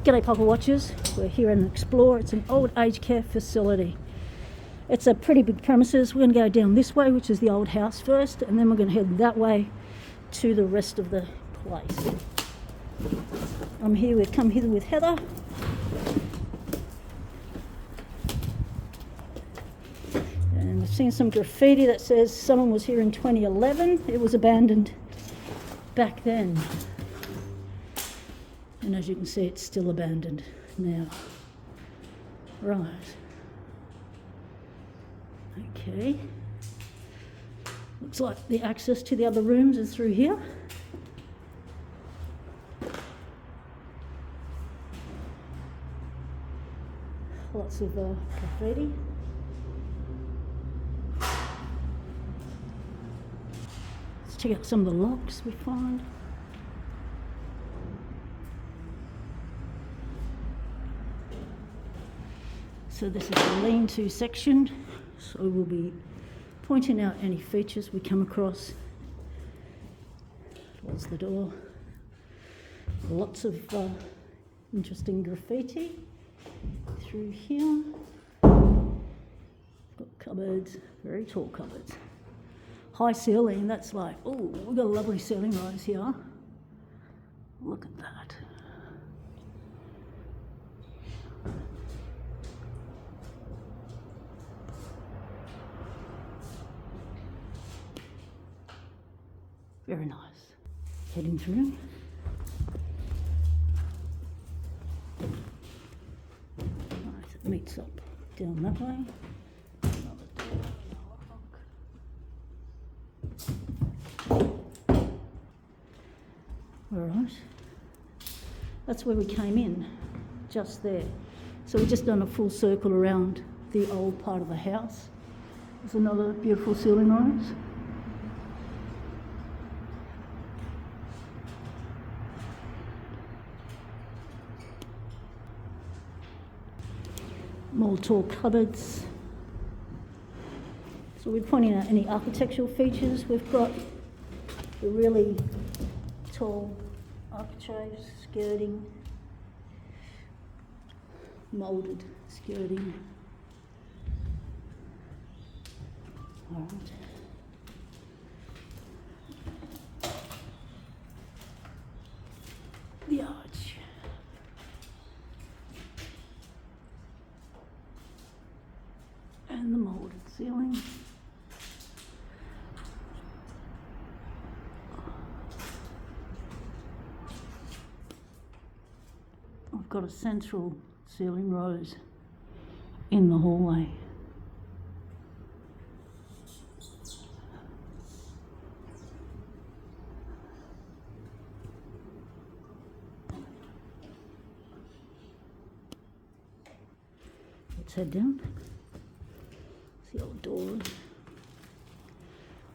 G'day Papa Watchers, we're here in Explore. It's an old aged care facility. It's a pretty big premises. We're going to go down this way, which is the old house first, and then we're going to head that way to the rest of the place. We've come here with Heather. And we've seen some graffiti that says someone was here in 2011. It was abandoned back then. And as you can see, it's still abandoned now. Right. Okay. Looks like the access to the other rooms is through here. Lots of graffiti. Let's check out some of the locks we find. So this is the lean-to section, so we'll be pointing out any features we come across. Towards the door. Lots of interesting graffiti through here. Got cupboards, very tall cupboards. High ceiling, that's like, oh, we've got a lovely ceiling rise here. Look at that. Very nice. Heading through. Right, it meets up down that way. All right. That's where we came in, just there. So we've just done a full circle around the old part of the house. There's another beautiful ceiling rise. More tall cupboards. So we're pointing out any architectural features. We've got the really tall architraves, skirting, moulded skirting. All right. The arch. And the moulded ceiling. I've got a central ceiling rose in the hallway. Let's head down. The old doors.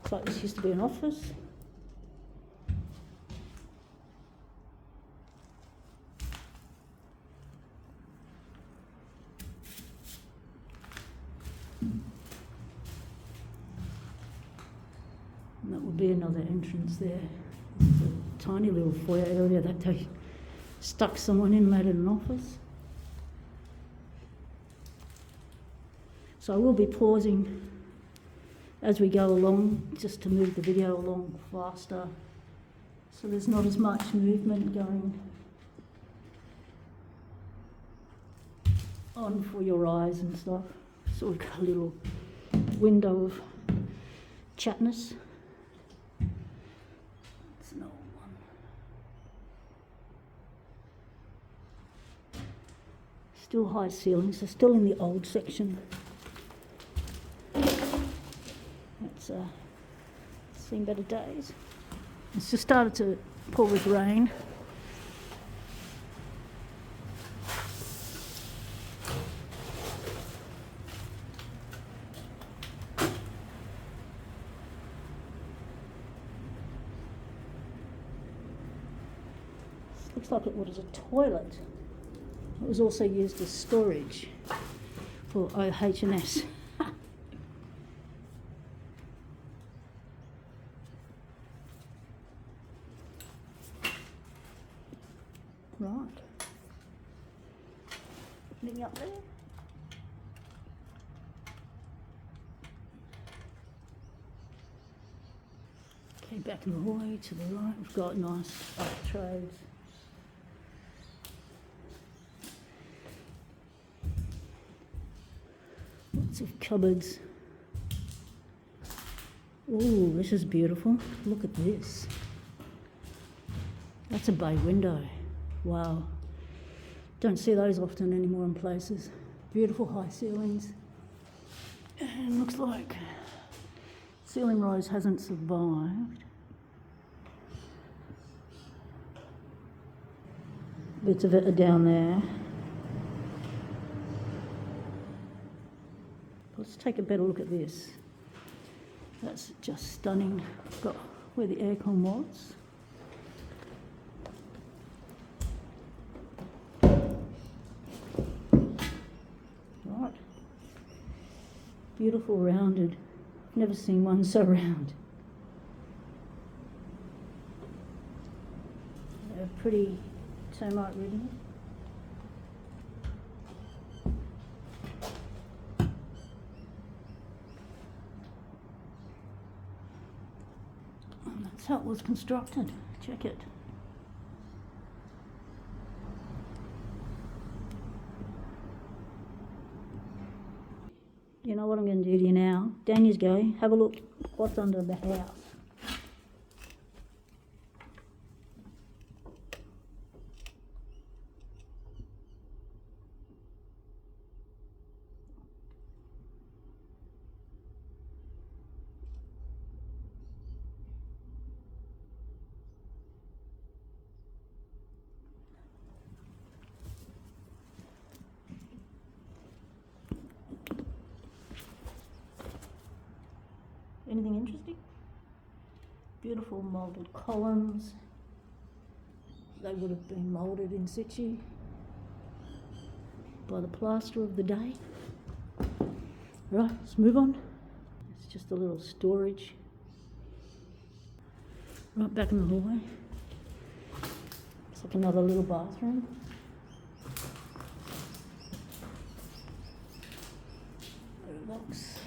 Looks like this used to be an office. And that would be another entrance there. It's a tiny little foyer area that they stuck someone in, made it an office. So I will be pausing as we go along, just to move the video along faster, so there's not as much movement going on for your eyes and stuff. So we've got a little window of chatness. It's an old one. Still high ceilings, so still in the old section. It's seen better days. It's just started to pour with rain. This looks like it was a toilet. It was also used as storage for OH&S. Right. Anything up there? Okay, back in the hallway to the right, we've got nice architraves. Lots of cupboards. Ooh, this is beautiful. Look at this. That's a bay window. Wow. Don't see those often anymore in places. Beautiful high ceilings. And looks like ceiling rise hasn't survived. Bits of it are down there. Let's take a better look at this. That's just stunning. Got where the aircon was. Right. Beautiful rounded. Never seen one so round. They're pretty termite ridden. And that's how it was constructed. Check it. You know what I'm going to do to you now? Daniel's go. Have a look what's under the house. Anything interesting? Beautiful moulded columns. They would have been moulded in situ by the plaster of the day. Right, let's move on. It's just a little storage. Right, back in the hallway. It's like another little bathroom. There it looks.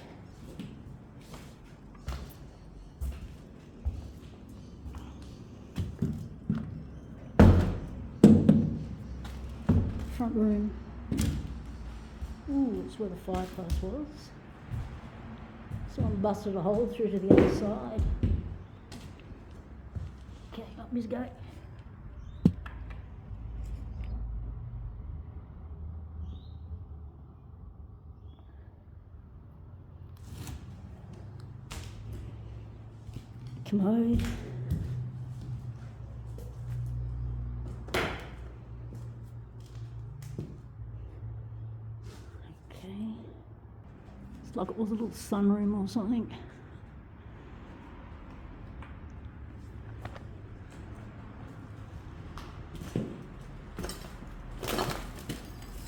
Front room. Ooh, it's where the fireplace was. Someone busted a hole through to the other side. Okay, up his gate. Commode. Like it was a little sunroom or something.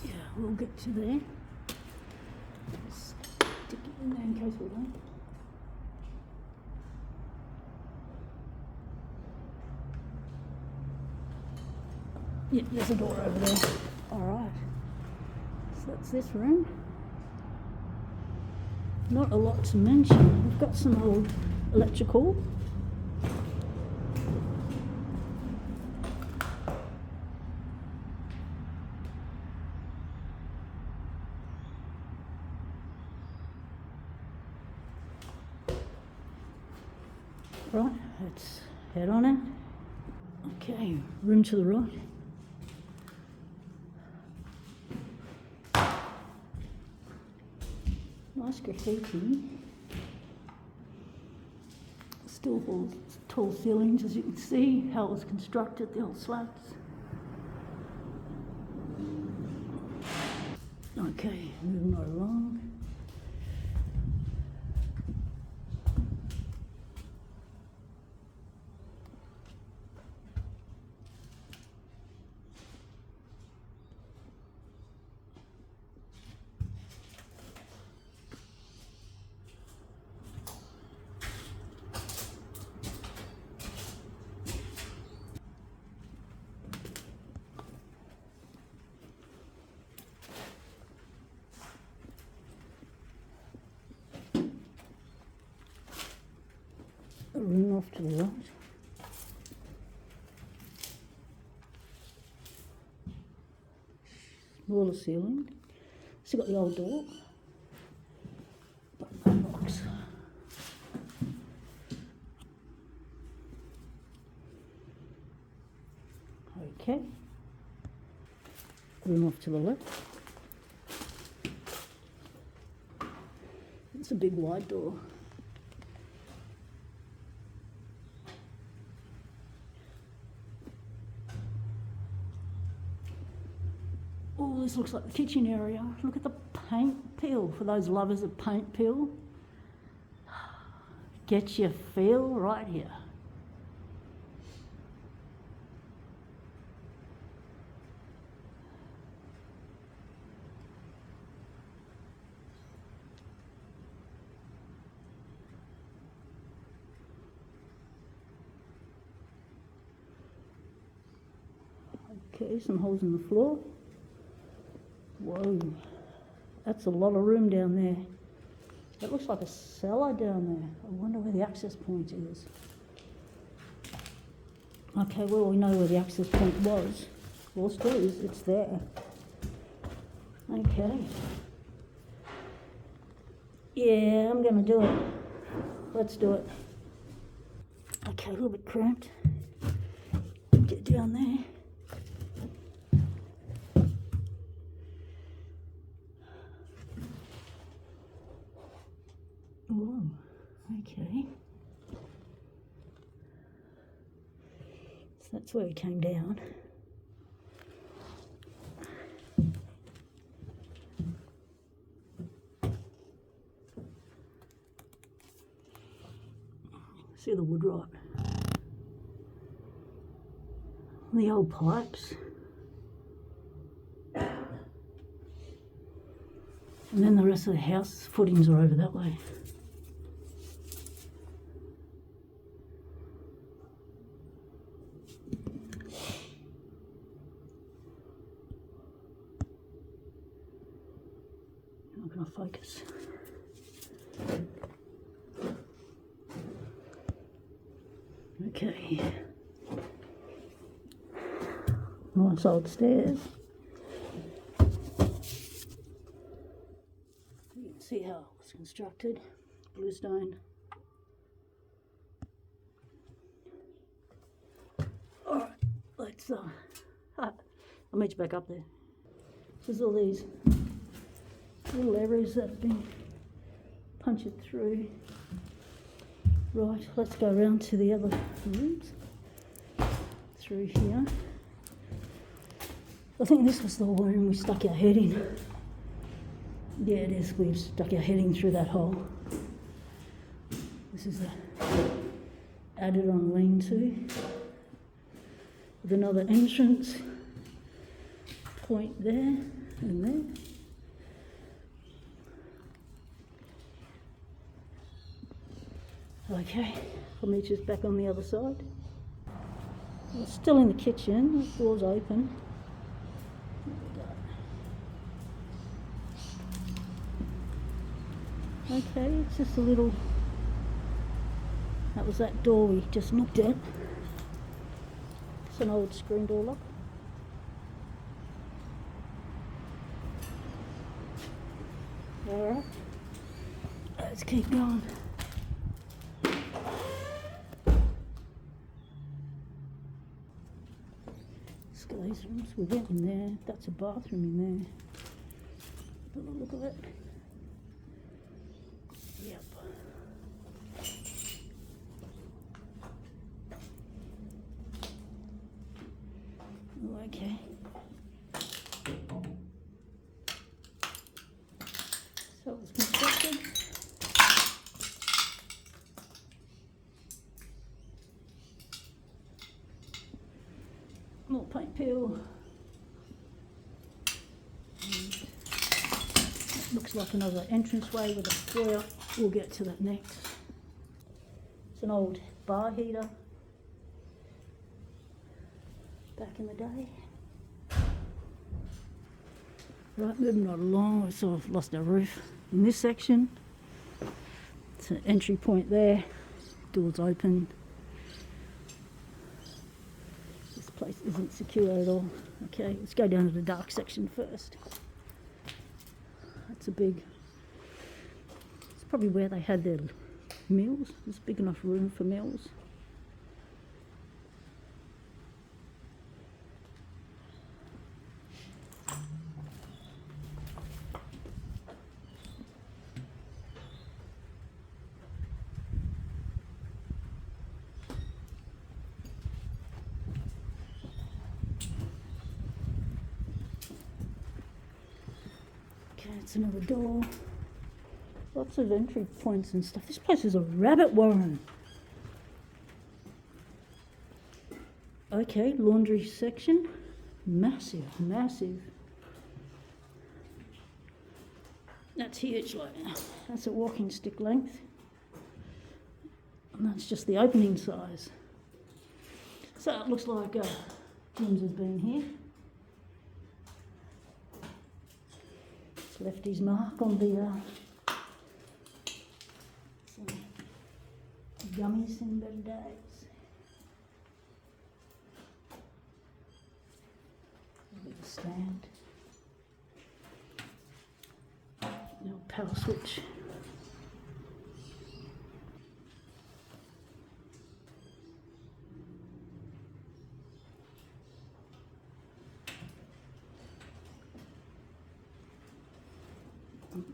Yeah, we'll get to there. Just stick it in there in case we don't. Yeah, there's a door over there. Alright. So that's this room. Not a lot to mention. We've got some old electrical. Right, let's head on in. Okay, room to the right. Nice graffiti. Still holds tall ceilings, as you can see how it was constructed, the old slats. Okay, moving right along. off to the right. Smaller ceiling. Still got the old door. But no locks. Okay. Room off to the left. It's a big wide door. Oh, this looks like the kitchen area. Look at the paint peel for those lovers of paint peel. Get your feel right here. Okay, some holes in the floor. Whoa, that's a lot of room down there. That looks like a cellar down there. I wonder where the access point is. Okay, well, we know where the access point was. Well, still is, it's there. Okay. Yeah, I'm gonna do it. Let's do it. Okay, a little bit cramped. Get down there. Oh, okay. So that's where we came down. See the wood rot. The old pipes. And then the rest of the house footings are over that way. Not going to focus. Okay. Nice old stairs. You can see how it was constructed. Bluestone. Alright, let's I'll meet you back up there. There's all these little areas that have been punctured through. Right, let's go around to the other rooms. Through here. I think this was the room we stuck our head in. Yeah, it is. We've stuck our head in through that hole. This is the added on lean-to with another entrance point there and there. Okay, I'll meet you back on the other side. It's still in the kitchen, the door's open. Okay, it's just a little, that was that door we just looked at. It's an old screen door lock. Alright, let's keep going. These rooms, we went in there, that's a bathroom in there. Have a look at it. Yep. Okay. So it was constructed. More paint peel. Looks like another entranceway with a foyer. We'll get to that next. It's an old bar heater. Back in the day. Right, moving right along, we sort of lost our roof in this section. It's an entry point there. Doors open. Place isn't secure at all. Okay, let's go down to the dark section first. That's a big, it's probably where they had their meals. There's big enough room for meals. It's another door. Lots of entry points and stuff. This place is a rabbit warren. Okay, laundry section. Massive, massive. That's huge, like, that's a walking stick length. And that's just the opening size. So it looks like James has been here. Left his mark on the gummies in better days. Look at the stand. No power switch.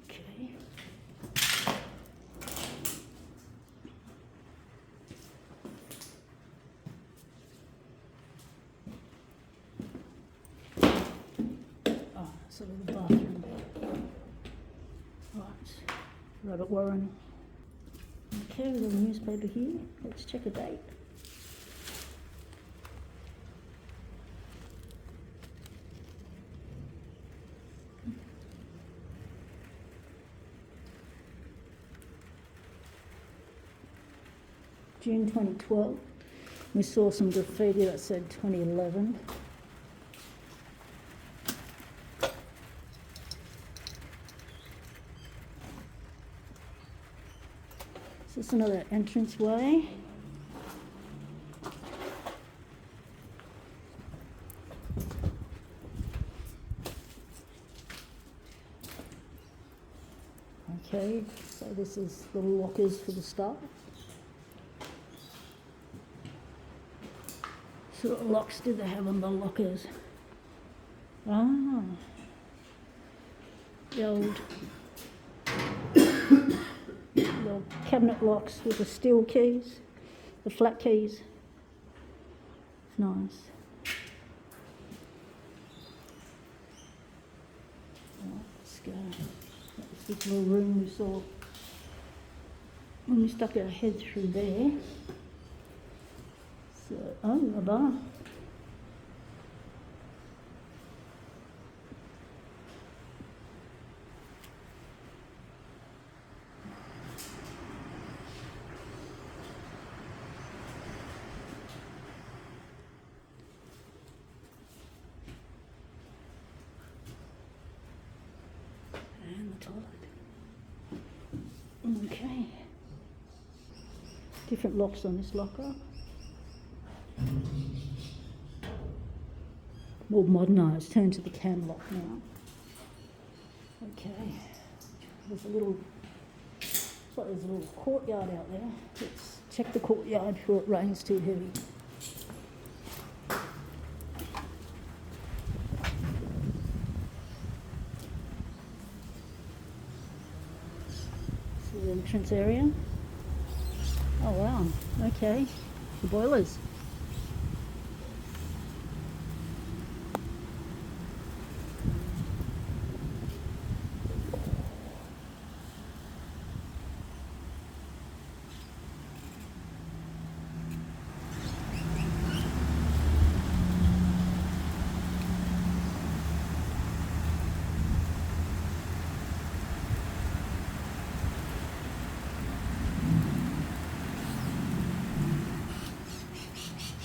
Okay. Oh, so the bathroom. Right, rabbit warren. Okay, we've got a newspaper here. Let's check a date. June 2012, we saw some graffiti that said 2011. Is this another entranceway? Okay, so this is the lockers for the staff. So what locks did they have on the lockers? Ah, the old cabinet locks with the steel keys, the flat keys. It's nice. Right, let's go. That was this little room we saw when we stuck our head through there. So, oh, a bar. And the toilet. Okay. Different locks on this locker. More modernised, turn to the cam lock now. Okay, there's a little, it's like there's a little courtyard out there. Let's check the courtyard before it rains too heavy. So the entrance area. Oh wow, okay, the boilers.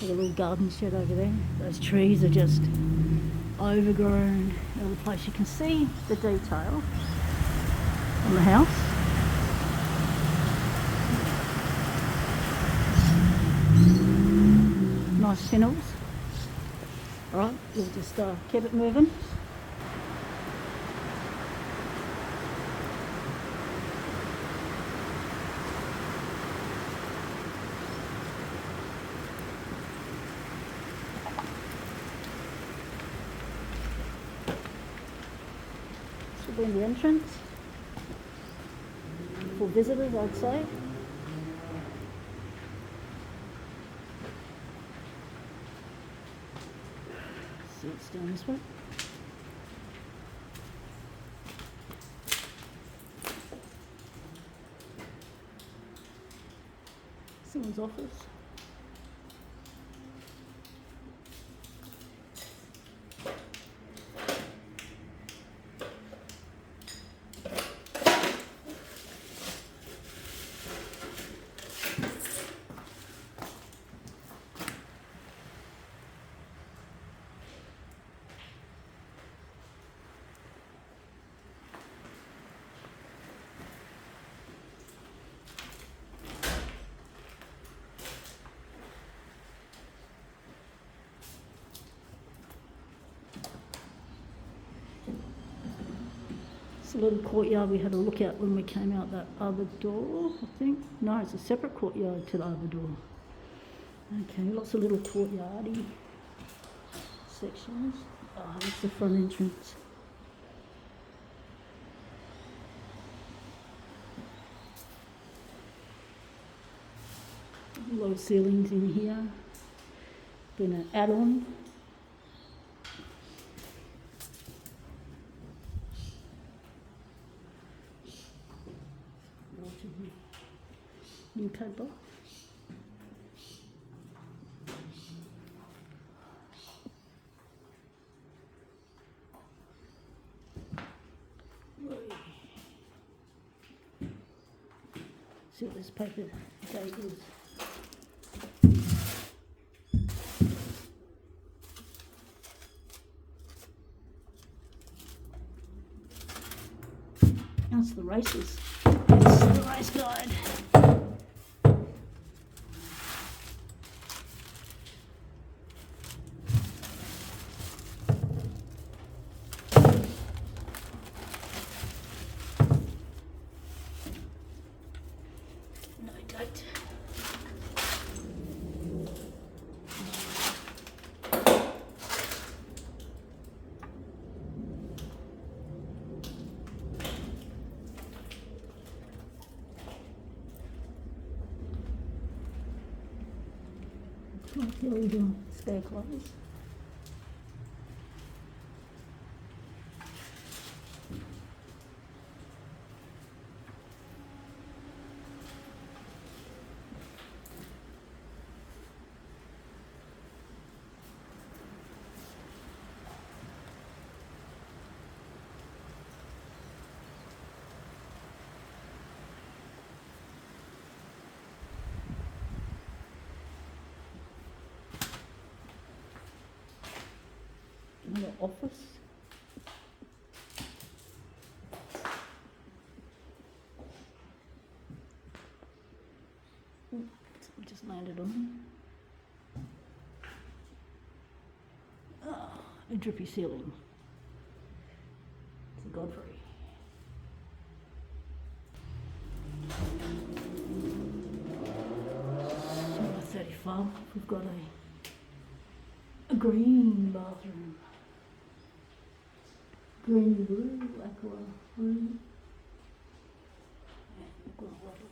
Got a little garden shed over there. Those trees are just overgrown all the place. You can see the detail on the house. Nice fennels. All right, we'll just keep it moving. This will be the entrance for visitors, I'd say. So it's down this way. Someone's office. It's a little courtyard we had a look at when we came out that other door, I think. No, it's a separate courtyard to the other door. Okay, lots of little courtyardy sections. Oh, that's the front entrance. Low ceilings in here. Been an add-on. New code box. See what this paper date is. That's the races. It's the race guide. No date. What are we doing? Spare clothes. Another office. Something just landed on me. Oh, a drippy ceiling. It's a Godfrey. Number 35. We've got a green bathroom. Green blue, aqua room. And we've got a lovely.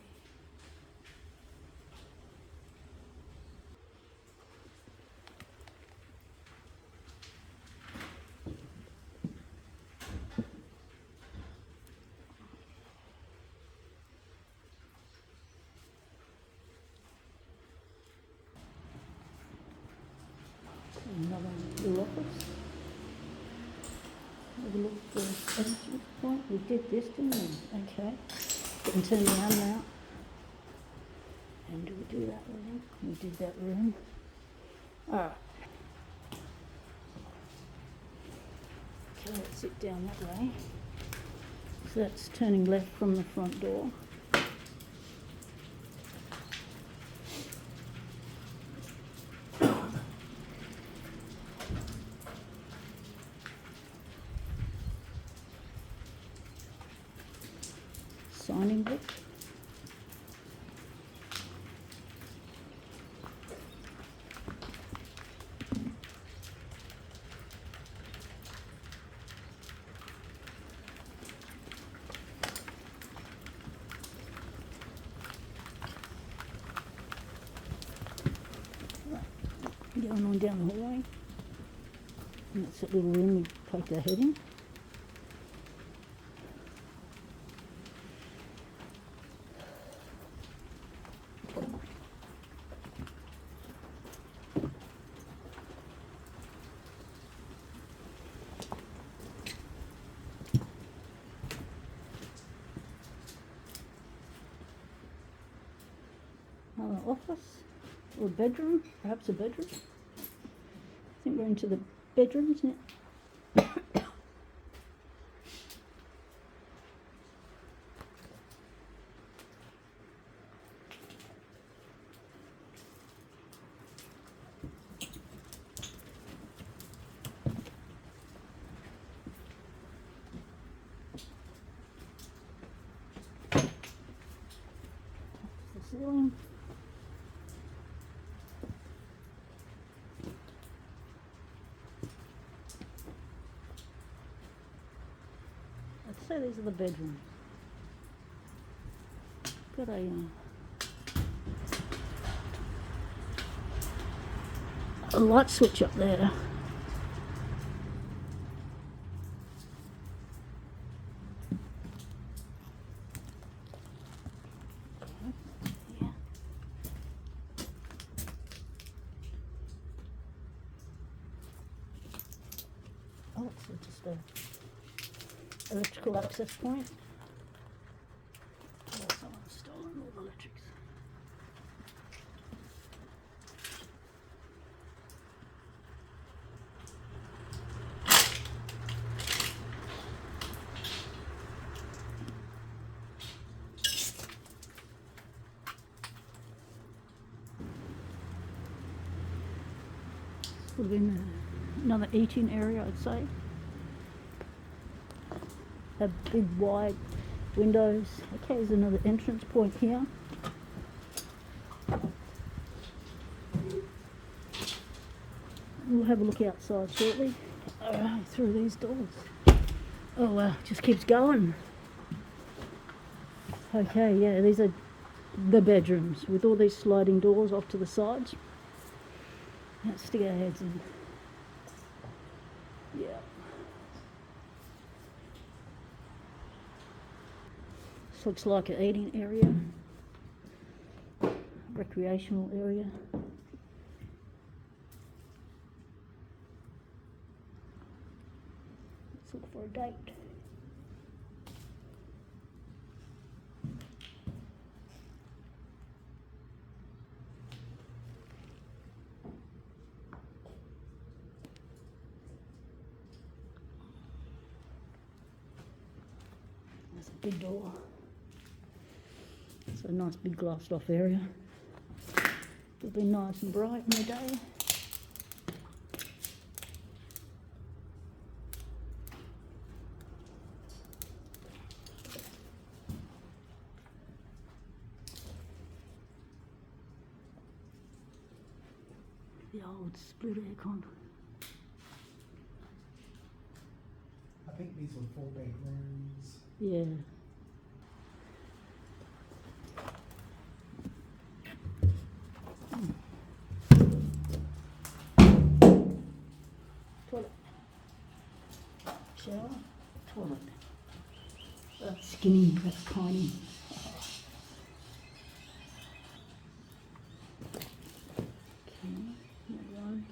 Another little office. Have a look for entry point. We did this, didn't we? Okay. We can turn around now. And do we do that room? We did that room. Alright. Okay, let's sit down that way. So that's turning left from the front door. adjoining bit. Going on down the hallway. And that's that little room we poked our head in. Office or bedroom, perhaps a bedroom. I think we're into the bedrooms now. The ceiling. So these are the bedrooms. Got a light switch up there. Yeah. Oh, it's just a electrical access point. Oh, someone's stolen all the electrics. Would have been another eating area, I'd say. Have big wide windows. Okay, there's another entrance point here. We'll have a look outside shortly. Through these doors. Oh wow, just keeps going. Okay, yeah, these are the bedrooms with all these sliding doors off to the sides. Let's stick our heads in. Yeah. This looks like an eating area, recreational area. Let's look for a date. There's a big door. It's a nice big glassed off area. It'll be nice and bright in the day. The old split aircon. I think these were 4 bedrooms. Yeah. Toilet. Shower. Toilet. That's skinny, that's tiny. Okay, another one.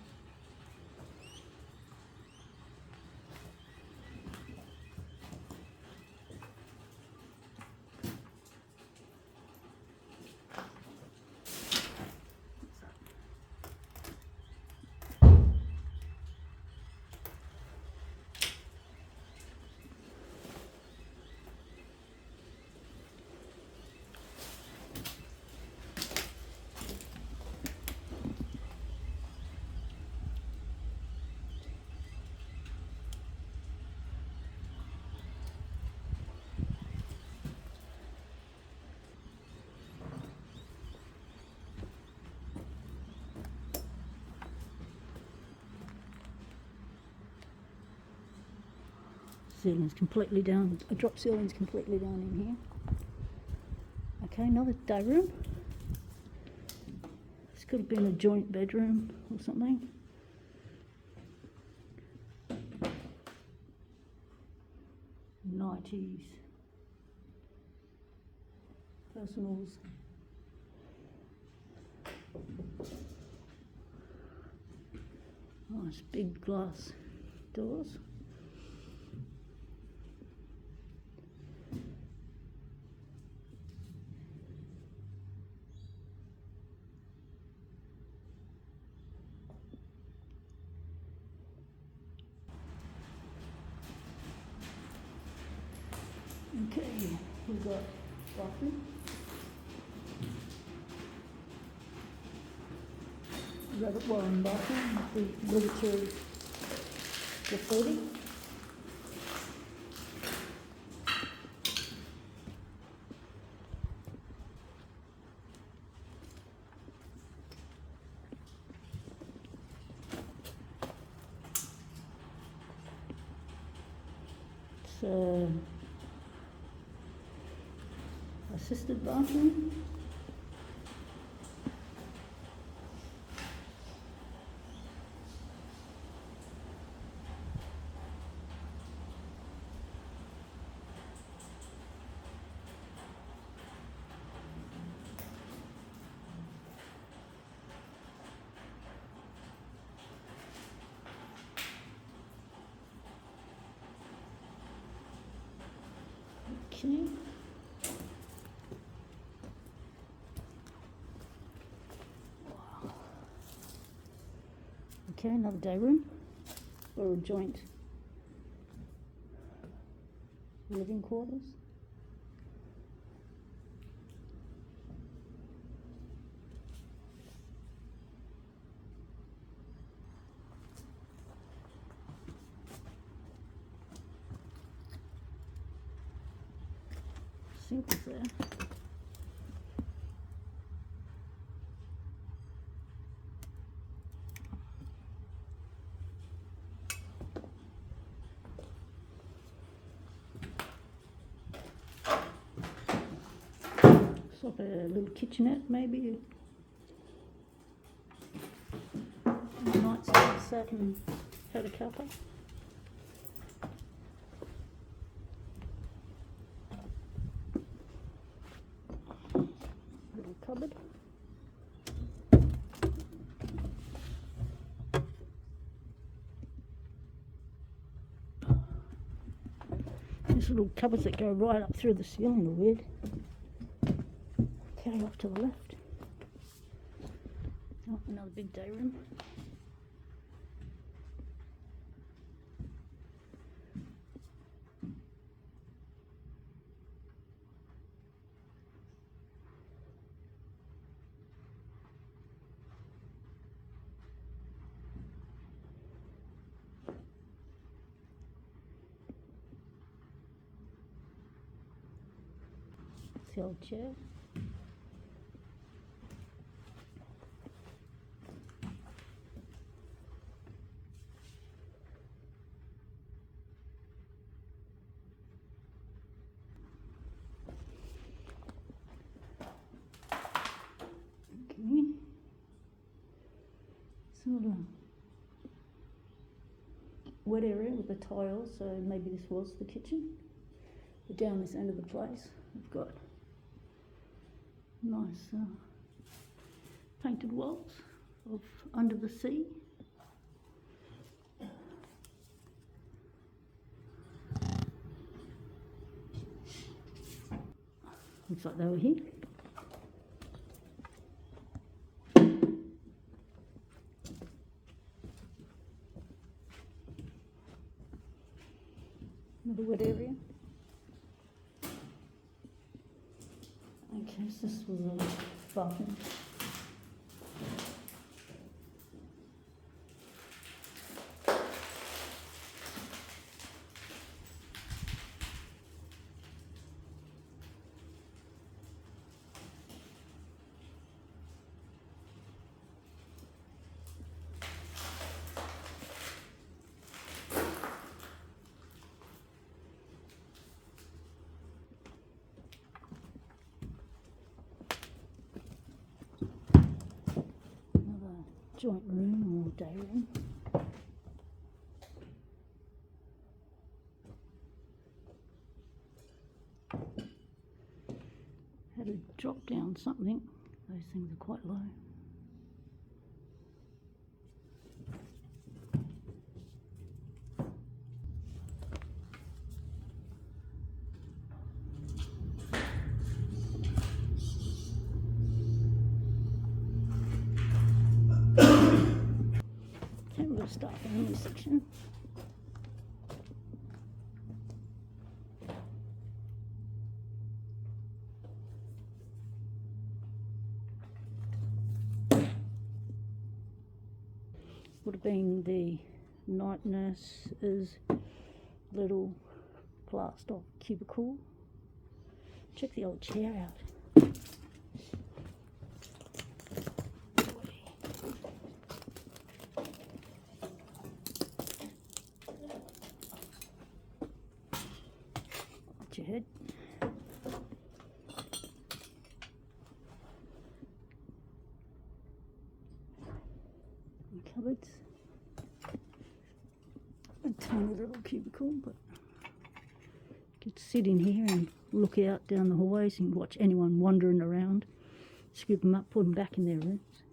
ceiling's completely down, a drop ceiling's completely down in here. Okay, another day room. This could have been a joint bedroom or something. Nighties. Personals. Nice big glass doors. Okay, we've got bathroom. Rabbit warren bathroom with the obligatory graffiti. So, assisted bathroom. Okay. Wow. Okay, another day room or a joint living quarters. Sink is there. It's like a little kitchenette, maybe. Nightstand sat and had a cuppa. Little cupboard. These little cupboards that go right up through the ceiling are weird. Okay, off to the left. Oh, another big day room. The old chair. Okay. Sort of wet area with the tiles, so maybe this was the kitchen. But down this end of the place, we've got nice painted walls of Under the Sea. Looks like they were here. Another wet area. Okay, so this was a bathroom. joint room or day room. Had to drop down something. Those things are quite low. Temporary staff only section. Would have been the night nurse's little glassed off cubicle. Check the old chair out. Watch your head. Cupboards. A tiny little cubicle, but you could sit in here and look out down the hallways and watch anyone wandering around. Scoop them up, put them back in their rooms.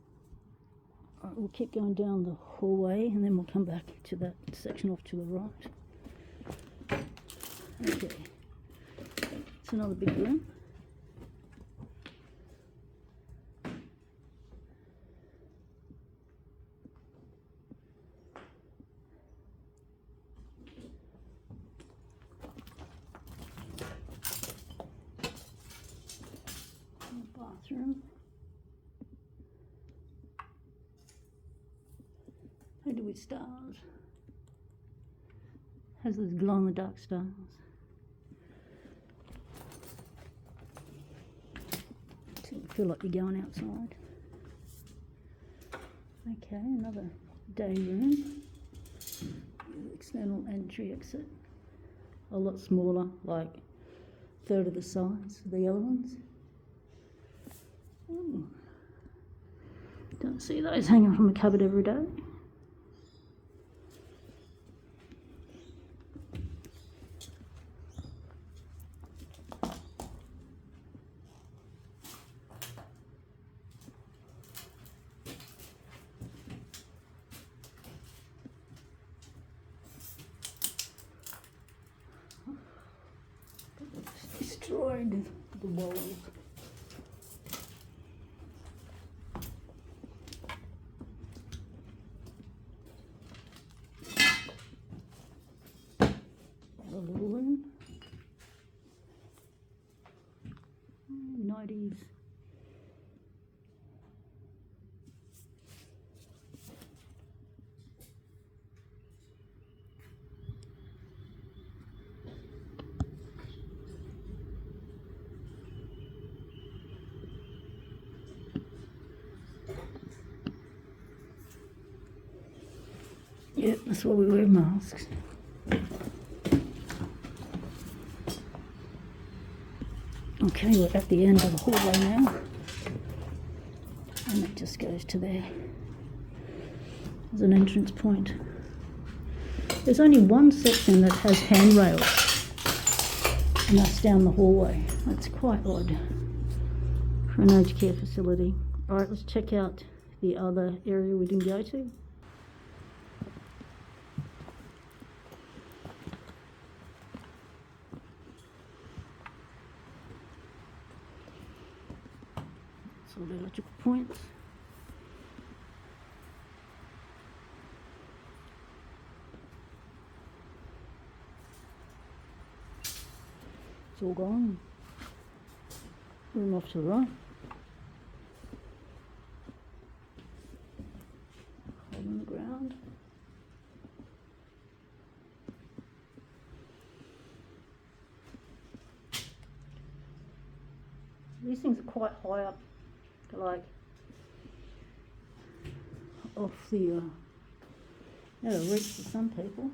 Alright, we'll keep going down the hallway and then we'll come back to that section off to the right. Okay, it's another big room. Bathroom. How do we start? Has those glow in the dark stars. So you feel like you're going outside. Okay, another day room. External entry exit. A lot smaller, like a third of the size of the other ones. Ooh. Don't see those hanging from a cupboard every day. Destroyed the walls. A little room. 90s. Yep, that's why we wear masks. Okay, we're at the end of the hallway now. And it just goes to there. There's an entrance point. There's only one section that has handrails. And that's down the hallway. That's quite odd for an aged care facility. Alright, let's check out the other area we didn't go to. All the electrical points. It's all gone. Room off to the right. Hole in the ground. These things are quite high up. Like off the reach for some people.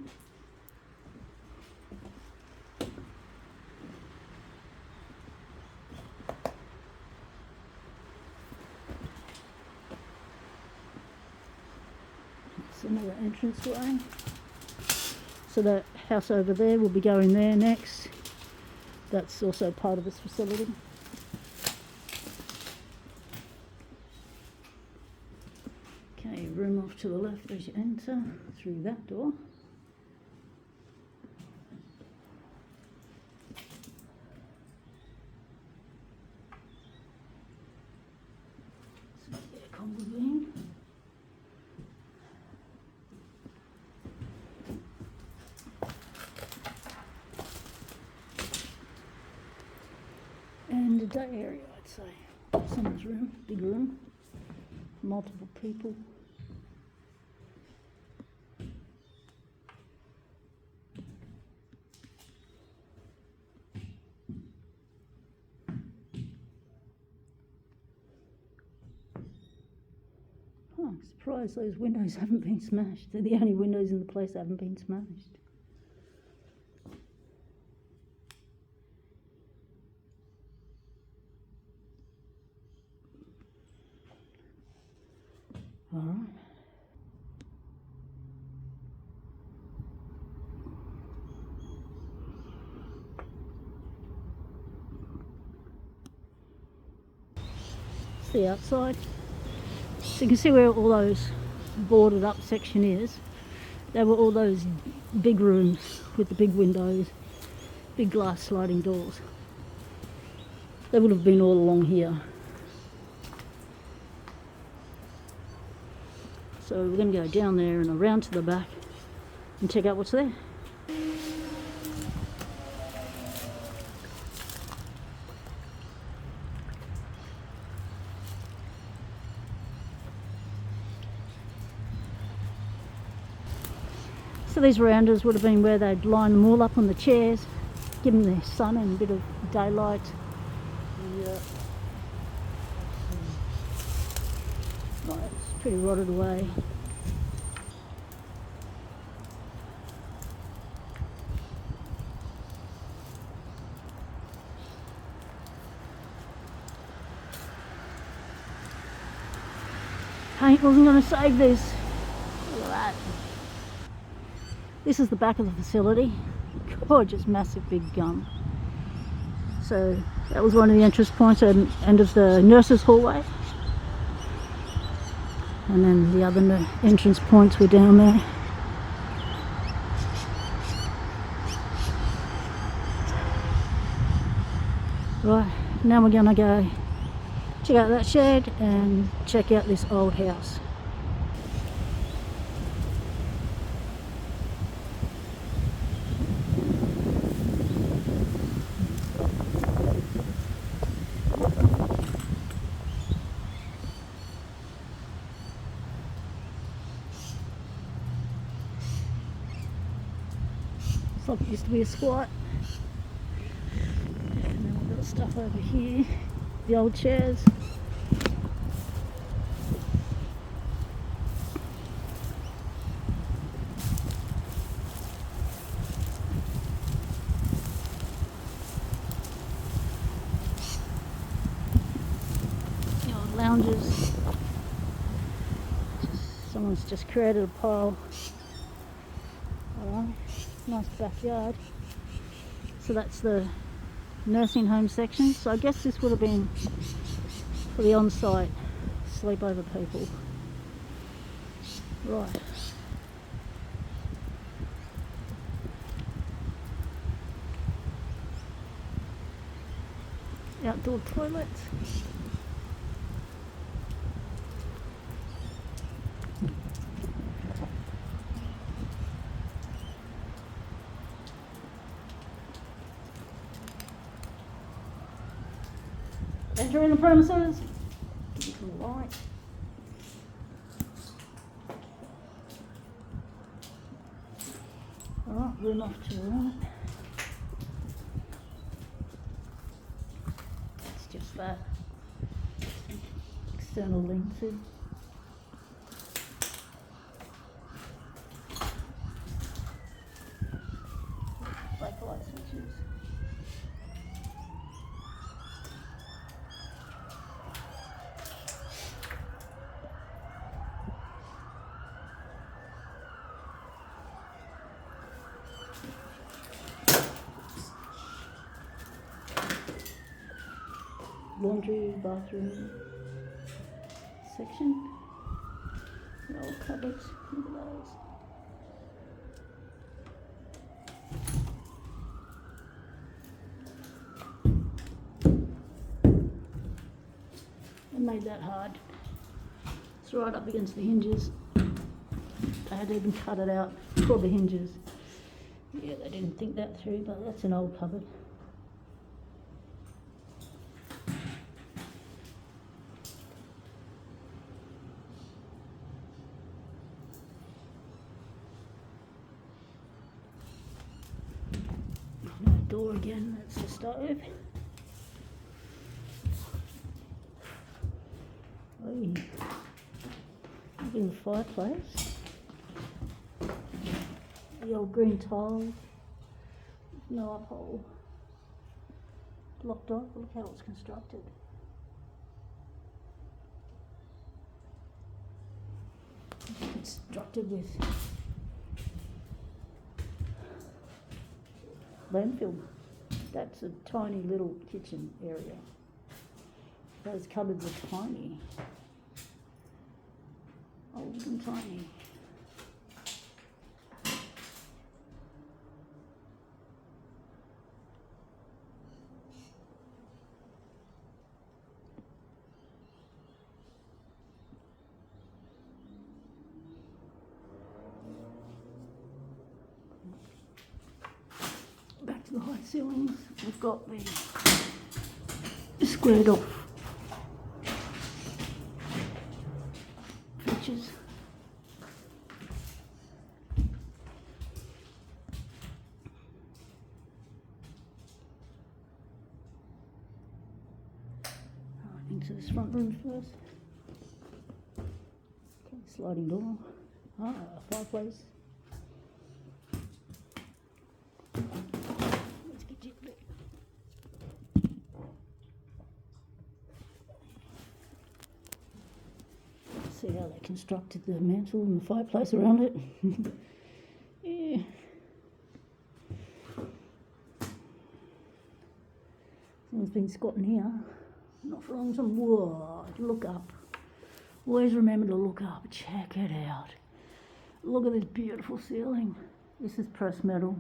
another entranceway. So that house over there will be going there next. That's also part of this facility. Okay, room off to the left as you enter through that door. So aircon will be in. And a day area, I'd say. Someone's room, big room, multiple people. Oh, I'm surprised those windows haven't been smashed. They're the only windows in the place that haven't been smashed. All right. It's the outside. So you can see where all those boarded up section is. There were all those big rooms with the big windows, big glass sliding doors. They would have been all along here. So we're going to go down there and around to the back and check out what's there. So these verandas would have been where they'd line them all up on the chairs, give them their sun and a bit of daylight. Yeah. Right, it's pretty rotted away. Paint wasn't going to save this. Look at that. This is the back of the facility. Gorgeous, massive, big gun. So that was one of the entrance points at the end of the nurses' hallway. And then the other entrance points were down there. Right, now we're gonna go check out that shed and check out this old house. Looks like it used to be a squat. And then we've got stuff over here, the old chairs. The old lounges. Someone's just created a pile. Alright, nice backyard. So that's the nursing home section. So I guess this would have been for the on-site sleepover people. Right. Outdoor toilets. Entering the premises. Give you some light. Alright, room off to the right. It's just that external lean-to. Brake light switches. laundry, bathroom section. The old cupboards, look at those. They made that hard. It's right up against the hinges. They had to even cut it out for the hinges. Yeah, they didn't think that through, but that's an old cupboard. No door again, that's the stove. Oi. Look at the fireplace. The old green tile. No uphole. Blocked off. Look how it's constructed. Constructed with landfill. That's a tiny little kitchen area. Those cupboards are tiny. Old and tiny. Back to the high ceilings. We've got the squared off features. Into this front room first. Okay, sliding door. Ah, a fireplace. Let's get you there. See how they constructed the mantle and the fireplace around it. Yeah. Someone's been squatting here. Not for long time. Whoa, look up. Always remember to look up. Check it out. Look at this beautiful ceiling. This is pressed metal.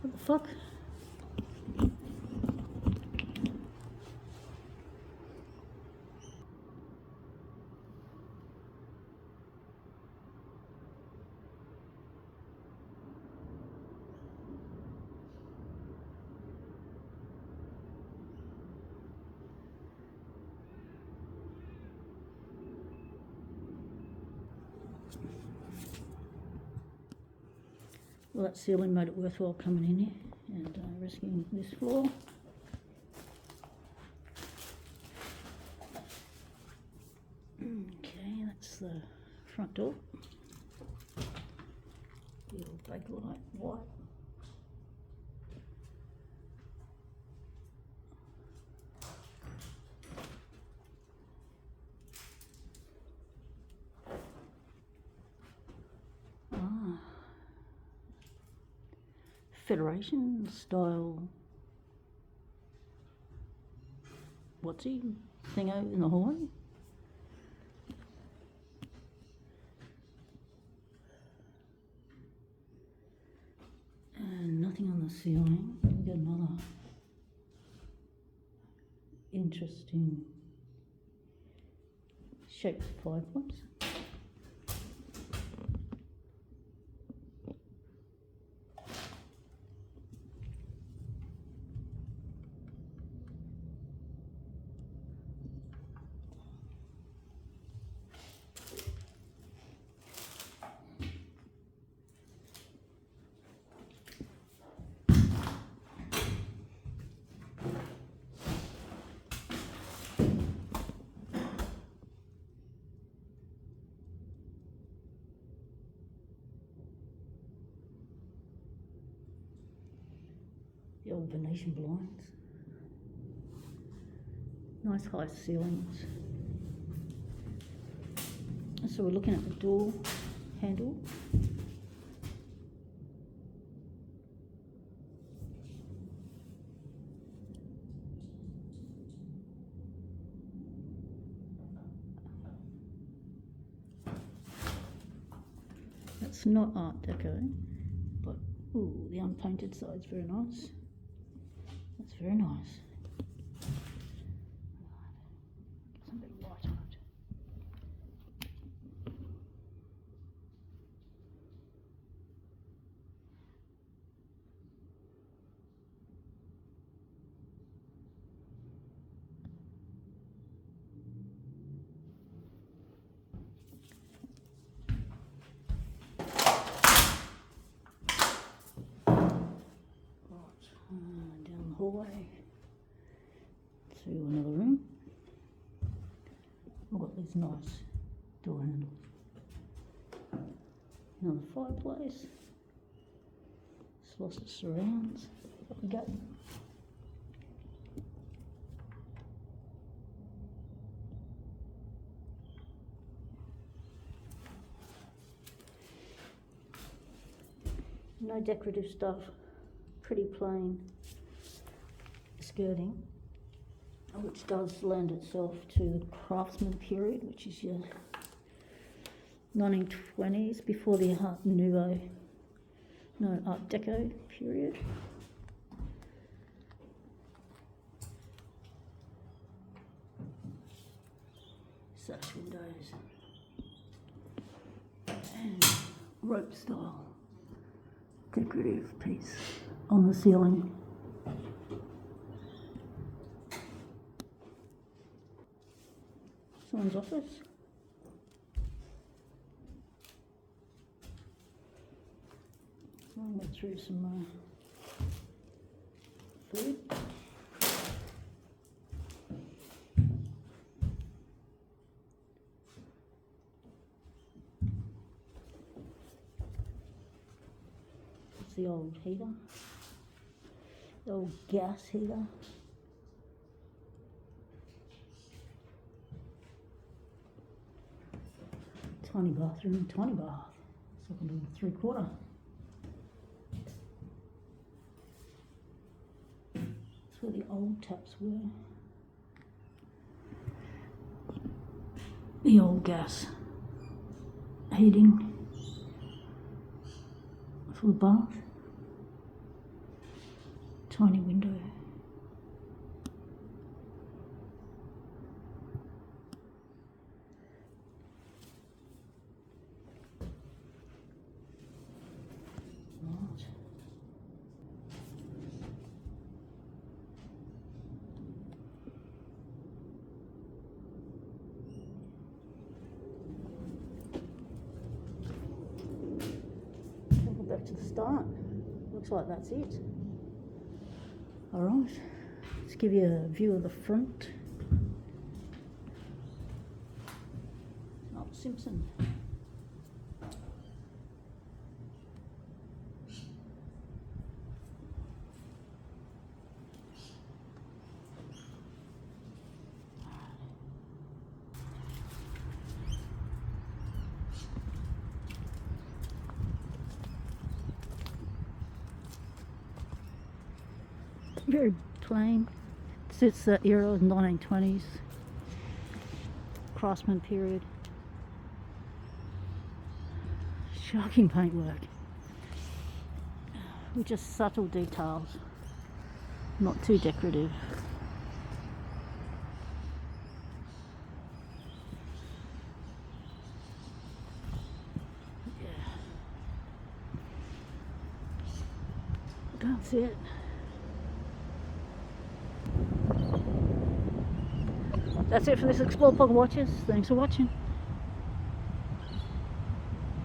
What the fuck? Well, that ceiling made it worthwhile coming in here and rescuing this floor. Okay, that's the front door. The old bakelite white. Federation style, what's he, thing out in the hallway? And nothing on the ceiling. We got another interesting shaped fireplace. The old Venetian blinds. Nice high ceilings. So we're looking at the door handle. It's not Art Deco, but ooh, the unpainted side's very nice. That's very nice. Get some big light on it. Down the hallway to another room. I've got these nice door handles. Another fireplace. It's lost its surrounds. Up we go. No decorative stuff. Pretty plain skirting, which does lend itself to the craftsman period, which is your 1920s, before the Art Nouveau, no, Art Deco period. Sash windows and rope style decorative piece on the ceiling. Someone's office. I went through some food. It's the old heater. The old gas heater. Tiny bathroom, tiny bath. It's like a little 3/4. That's where the old taps were. The old gas heating for the bath. Tiny window. Right. Take it back to the start. Looks like that's it. Alright, let's give you a view of the front. Oh, Simpson. Very plain. It's the era of 1920s. Craftsman period. Shocking paintwork. With just subtle details. Not too decorative. Yeah. That's it. That's it for this Explore Blog Watches. Thanks for watching.